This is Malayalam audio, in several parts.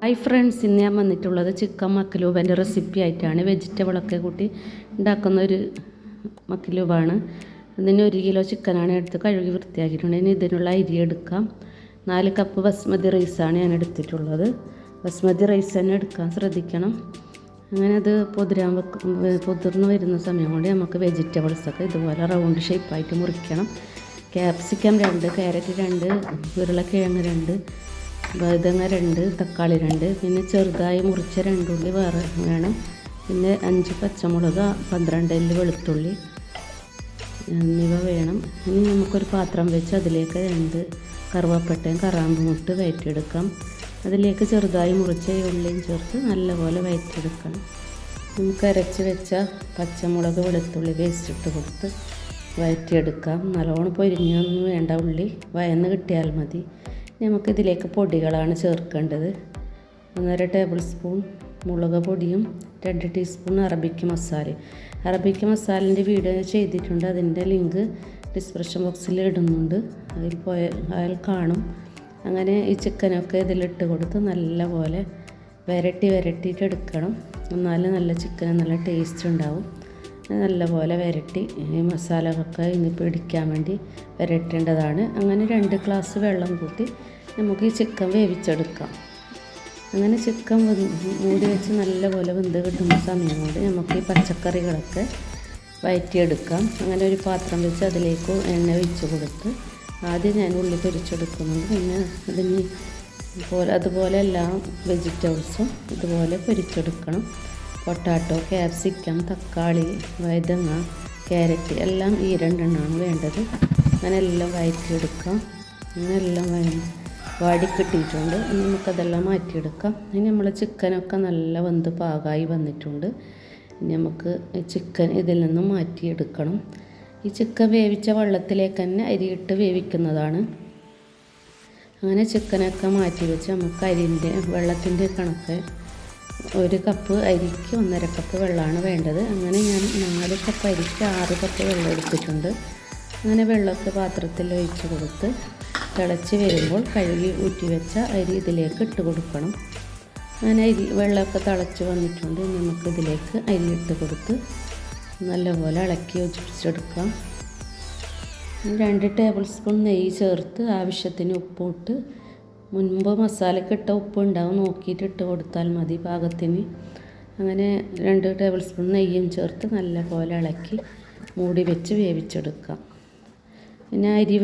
ഹായ് ഫ്രണ്ട്സ്, ഇന്ന് ഞാൻ വന്നിട്ടുള്ളത് ചിക്കൻ മക്ലൂബൻ്റെ റെസിപ്പി ആയിട്ടാണ്. വെജിറ്റബിളൊക്കെ കൂട്ടി ഉണ്ടാക്കുന്ന ഒരു മക്ലൂബാണ്. അതിന് 1 കിലോ ചിക്കനാണ് എടുത്ത് കഴുകി വൃത്തിയാക്കിയിട്ടുണ്ട്. ഇനി ഇതിനുള്ള അരി എടുക്കാം. 4 കപ്പ് ബസ്മതി റൈസാണ് ഞാൻ എടുത്തിട്ടുള്ളത്. ബസ്മതി റൈസ് തന്നെ എടുക്കാൻ ശ്രദ്ധിക്കണം. അങ്ങനെ അത് പൊതിർന്ന് വരുന്ന സമയം കൊണ്ട് നമുക്ക് വെജിറ്റബിൾസൊക്കെ ഇതുപോലെ റൗണ്ട് ഷേപ്പായിട്ട് മുറിക്കണം. ക്യാപ്സിക്കം 2, ക്യാരറ്റ് 2, ഉരുളക്കിഴങ്ങ് 2, വഴുതങ്ങ 2, തക്കാളി 2, പിന്നെ ചെറുതായി മുറിച്ച 2 ഉള്ളി വേറെ വേണം. പിന്നെ 5 പച്ചമുളക്, 12 അല്ലി വെളുത്തുള്ളി എന്നിവ വേണം. ഇനി നമുക്കൊരു പാത്രം വെച്ച് അതിലേക്ക് 2 കറുവപ്പട്ടയും കറാമ്പുമുട്ട് വഴറ്റിയെടുക്കാം. അതിലേക്ക് ചെറുതായി മുറിച്ച ഉള്ളിയും ചേർത്ത് നല്ലപോലെ വഴറ്റിയെടുക്കണം. നമുക്ക് അരച്ച് വെച്ച പച്ചമുളക്, വെളുത്തുള്ളി പേസ്റ്റ് ഇട്ട് കൊടുത്ത് വഴറ്റിയെടുക്കാം. നല്ലോണം പൊരിഞ്ഞൊന്നും വേണ്ട, ഉള്ളി വയന്ന് കിട്ടിയാൽ മതി. നമുക്കിതിലേക്ക് പൊടികളാണ് ചേർക്കേണ്ടത്. 1.5 ടേബിൾ സ്പൂൺ മുളക് പൊടിയും 2 ടീസ്പൂൺ അറബിക്ക് മസാലയും. അറബിക്ക് മസാലിൻ്റെ വീഡിയോ ചെയ്തിട്ടുണ്ട്, അതിൻ്റെ ലിങ്ക് ഡിസ്ക്രിപ്ഷൻ ബോക്സിൽ ഇടുന്നുണ്ട്, അതിൽ കാണും. അങ്ങനെ ഈ ചിക്കനൊക്കെ ഇതിലിട്ട് കൊടുത്ത് നല്ലപോലെ വരട്ടിയിട്ട് എടുക്കണം. എന്നാലും നല്ല ചിക്കന് നല്ല ടേസ്റ്റ് ഉണ്ടാവും. നല്ലപോലെ വരട്ടി ഈ മസാലകളൊക്കെ ഇനി പിടിക്കാൻ വേണ്ടി വരട്ടേണ്ടതാണ്. അങ്ങനെ 2 ഗ്ലാസ് വെള്ളം കൂട്ടി നമുക്ക് ഈ ചിക്കൻ വേവിച്ചെടുക്കാം. അങ്ങനെ ചിക്കൻ മൂടി വെച്ച് നല്ലപോലെ വെന്ത് കിട്ടുന്ന സമയം കൊണ്ട് നമുക്ക് ഈ പച്ചക്കറികളൊക്കെ വഴറ്റിയെടുക്കാം. അങ്ങനെ ഒരു പാത്രം വെച്ച് അതിലേക്ക് എണ്ണ ഒഴിച്ച് കൊടുത്ത് ആദ്യം ഞാൻ ഉള്ളി പൊരിച്ചെടുക്കുന്നുണ്ട്. പിന്നെ അതുപോലെ എല്ലാ വെജിറ്റബിൾസും ഇതുപോലെ പൊരിച്ചെടുക്കണം. പൊട്ടാറ്റോ, ക്യാപ്സിക്കം, തക്കാളി, വഴുതങ്ങ, ക്യാരറ്റ് എല്ലാം ഈ 2 എണ്ണമാണ് വേണ്ടത്. അങ്ങനെ എല്ലാം വഴറ്റിയെടുക്കാം. അങ്ങനെ എല്ലാം വാടിക്കിട്ടിയിട്ടുണ്ട്. ഇനി നമുക്കതെല്ലാം മാറ്റിയെടുക്കാം. ഇനി നമ്മൾ ചിക്കനൊക്കെ നല്ല വെന്ത് പാകമായി വന്നിട്ടുണ്ട്. ഇനി നമുക്ക് ചിക്കൻ ഇതിൽ നിന്നും മാറ്റിയെടുക്കണം. ഈ ചിക്കൻ വേവിച്ച വെള്ളത്തിലേക്ക് തന്നെ അരിയിട്ട് വേവിക്കുന്നതാണ്. അങ്ങനെ ചിക്കനൊക്കെ മാറ്റി വെച്ച് നമുക്ക് വെള്ളത്തിൻ്റെ കണക്ക് 1 കപ്പ് അരിക്ക് 1.5 കപ്പ് വെള്ളമാണ് വേണ്ടത്. അങ്ങനെ ഞാൻ 4 കപ്പ് അരിക്ക് 6 കപ്പ് വെള്ളം എടുത്തിട്ടുണ്ട്. അങ്ങനെ വെള്ളമൊക്കെ പാത്രത്തിൽ ഒഴിച്ച് കൊടുത്ത് തിളച്ച് വരുമ്പോൾ കഴുകി ഊറ്റി വെച്ച അരി ഇതിലേക്ക് ഇട്ട് കൊടുക്കണം. അങ്ങനെ വെള്ളമൊക്കെ തിളച്ച് വന്നിട്ടുണ്ട്. നമുക്ക് ഇതിലേക്ക് അരി ഇട്ട് കൊടുത്ത് നല്ലപോലെ ഇളക്കി യോജിപ്പിച്ചെടുക്കാം. 2 ടേബിൾ സ്പൂൺ നെയ്യ് ചേർത്ത് ആവശ്യത്തിന് ഉപ്പിട്ട്, മുൻപ് മസാലയ്ക്ക് ഇട്ട ഉപ്പ് ഉണ്ടാവും, നോക്കിയിട്ട് ഇട്ട് കൊടുത്താൽ മതി പാകത്തിന്. അങ്ങനെ 2 ടേബിൾ സ്പൂൺ നെയ്യും ചേർത്ത് നല്ലപോലെ ഇളക്കി മൂടി വെച്ച് വേവിച്ചെടുക്കാം. പിന്നെ അരി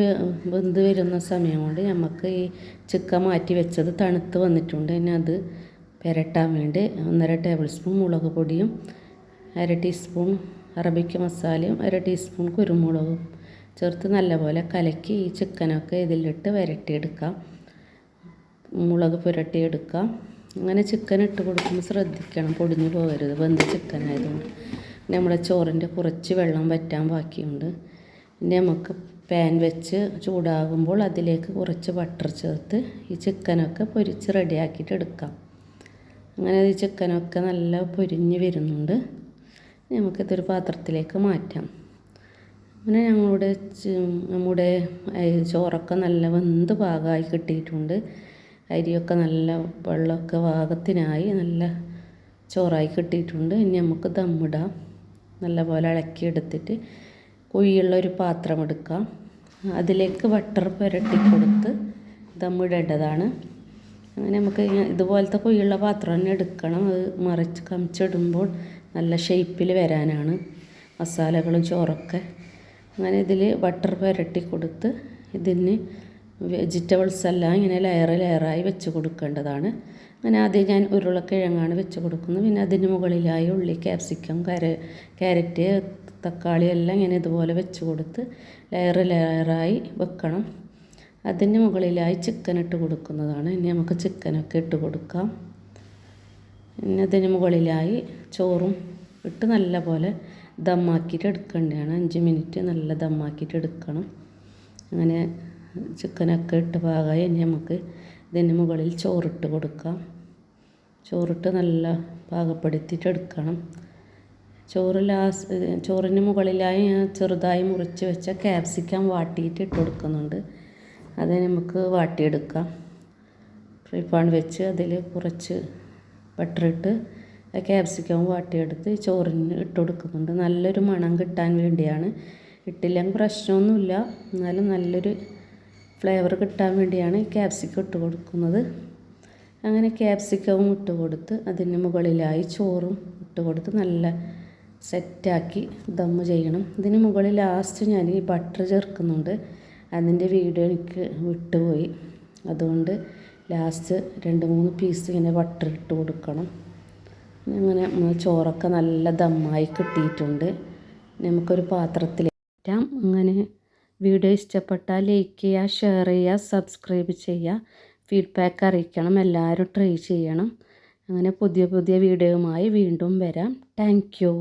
വെന്ത് വരുന്ന സമയം കൊണ്ട് നമുക്ക് ഈ ചിക്കൻ മാറ്റി വെച്ചത് തണുത്ത് വന്നിട്ടുണ്ട്. ഇനി അത് പുരട്ടാൻ വേണ്ടി 1.5 ടേബിൾ സ്പൂൺ മുളക് പൊടിയും 1/2 ടീസ്പൂൺ അറബിക്ക് മസാലയും 1 ടീസ്പൂൺ കുരുമുളകും ചേർത്ത് നല്ലപോലെ കലക്കി ഈ ചിക്കനൊക്കെ ഇതിലിട്ട് വരട്ടിയെടുക്കാം. മുളക് പുരട്ടിയെടുക്കാം. അങ്ങനെ ചിക്കൻ ഇട്ട് കൊടുക്കുമ്പോൾ ശ്രദ്ധിക്കണം, പൊടിഞ്ഞു പോകരുത്, വെന്ത ചിക്കൻ ആയതുകൊണ്ട്. നമ്മുടെ ചോറിൻ്റെ കുറച്ച് വെള്ളം വറ്റാൻ ബാക്കിയുണ്ട്. പിന്നെ നമുക്ക് പാൻ വെച്ച് ചൂടാകുമ്പോൾ അതിലേക്ക് കുറച്ച് ബട്ടർ ചേർത്ത് ഈ ചിക്കനൊക്കെ പൊരിച്ച് റെഡിയാക്കിയിട്ട് എടുക്കാം. അങ്ങനെ ഈ ചിക്കനൊക്കെ നല്ല പൊരിഞ്ഞ് വരുന്നുണ്ട്. നമുക്കിതൊരു പാത്രത്തിലേക്ക് മാറ്റാം. അങ്ങനെ നമ്മുടെ ചോറൊക്കെ നല്ല വെന്ത് പാകമായി കിട്ടിയിട്ടുണ്ട്. അരിയൊക്കെ നല്ല വെള്ളമൊക്കെ പാകത്തിനായി നല്ല ചോറായി കിട്ടിയിട്ടുണ്ട്. ഇനി നമുക്ക് ദമ്മിടാം. നല്ലപോലെ ഇളക്കിയെടുത്തിട്ട് കുഴിയുള്ള ഒരു പാത്രം എടുക്കാം. അതിലേക്ക് ബട്ടർ പുരട്ടി കൊടുത്ത് ദമ്മിടേണ്ടതാണ്. അങ്ങനെ നമുക്ക് ഇതുപോലത്തെ കുഴിയുള്ള പാത്രം തന്നെ എടുക്കണം. അത് കമിച്ചിടുമ്പോൾ നല്ല ഷേപ്പിൽ വരാനാണ് മസാലകളും ചോറൊക്കെ. അങ്ങനെ ഇതിൽ ബട്ടർ പുരട്ടി കൊടുത്ത് ഇതിന് വെജിറ്റബിൾസ് എല്ലാം ഇങ്ങനെ ലെയറായി വെച്ച് കൊടുക്കേണ്ടതാണ്. അങ്ങനെ ആദ്യം ഞാൻ ഉരുളക്കിഴങ്ങാണ് വെച്ച് കൊടുക്കുന്നത്. പിന്നെ അതിന് മുകളിലായി ഉള്ളി, ക്യാപ്സിക്കം, ക്യാരറ്റ്, തക്കാളി എല്ലാം ഇങ്ങനെ ഇതുപോലെ വെച്ച് കൊടുത്ത് ലെയറായി വെക്കണം. അതിന് മുകളിലായി ചിക്കൻ ഇട്ട് കൊടുക്കുന്നതാണ്. ഇനി നമുക്ക് ചിക്കനൊക്കെ ഇട്ട് കൊടുക്കാം. പിന്നെ അതിന് മുകളിലായി ചോറും ഇട്ട് നല്ലപോലെ ദമ്മാക്കിയിട്ട് എടുക്കേണ്ടതാണ്. 5 മിനിറ്റ് നല്ല ദമ്മാക്കിയിട്ട് എടുക്കണം. അങ്ങനെ ചിക്കനൊക്കെ ഇട്ട് പാകമായി. ഇനി നമുക്ക് ഇതിന് മുകളിൽ ചോറിട്ട് കൊടുക്കാം. ചോറിട്ട് നല്ല പാകപ്പെടുത്തിയിട്ട് എടുക്കണം. ചോറിന് മുകളിലായി ചെറുതായി മുറിച്ച് വെച്ച ക്യാപ്സിക്കം വാട്ടിയിട്ട് ഇട്ട് കൊടുക്കുന്നുണ്ട്. അത് നമുക്ക് വാട്ടിയെടുക്കാം. ഫ്രൈ പാൻ വെച്ച് അതിൽ കുറച്ച് ബട്ടറിട്ട് ക്യാപ്സിക്കം വാട്ടിയെടുത്ത് ചോറിന് ഇട്ട് കൊടുക്കുന്നുണ്ട്. നല്ലൊരു മണം കിട്ടാൻ വേണ്ടിയാണ്. ഇട്ടില്ലെങ്കിൽ പ്രശ്നമൊന്നുമില്ല, എന്നാലും നല്ലൊരു ഫ്ലേവർ കിട്ടാൻ വേണ്ടിയാണ് ക്യാപ്സിക്കം ഇട്ട് കൊടുക്കുന്നത്. അങ്ങനെ ക്യാപ്സിക്കവും ഇട്ട് കൊടുത്ത് അതിന് മുകളിലായി ചോറും ഇട്ട് കൊടുത്ത് നല്ല സെറ്റാക്കി ദമ്മ് ചെയ്യണം. ഇതിന് മുകളിൽ ലാസ്റ്റ് ഞാൻ ഈ ബട്ടർ ചേർക്കുന്നുണ്ട്. അതിൻ്റെ വീഡിയോ എനിക്ക് വിട്ടുപോയി. അതുകൊണ്ട് ലാസ്റ്റ് 2-3 പീസ് ഇങ്ങനെ ബട്ടർ ഇട്ട് കൊടുക്കണം. അങ്ങനെ ചോറൊക്കെ നല്ല ദമ്മായി കിട്ടിയിട്ടുണ്ട്. നമുക്കൊരു പാത്രത്തിൽ ഇട്ടാം. അങ്ങനെ വീഡിയോ ഇഷ്ടപ്പെട്ടാൽ ലൈക്ക് ചെയ്യുക, ഷെയർ ചെയ്യുക, സബ്സ്ക്രൈബ് ചെയ്യുക, ഫീഡ്ബാക്ക് അറിയിക്കണം. എല്ലാവരും ട്രൈ ചെയ്യണം. അങ്ങനെ പുതിയ പുതിയ വീഡിയോയുമായി വീണ്ടും വരാം. Thank you.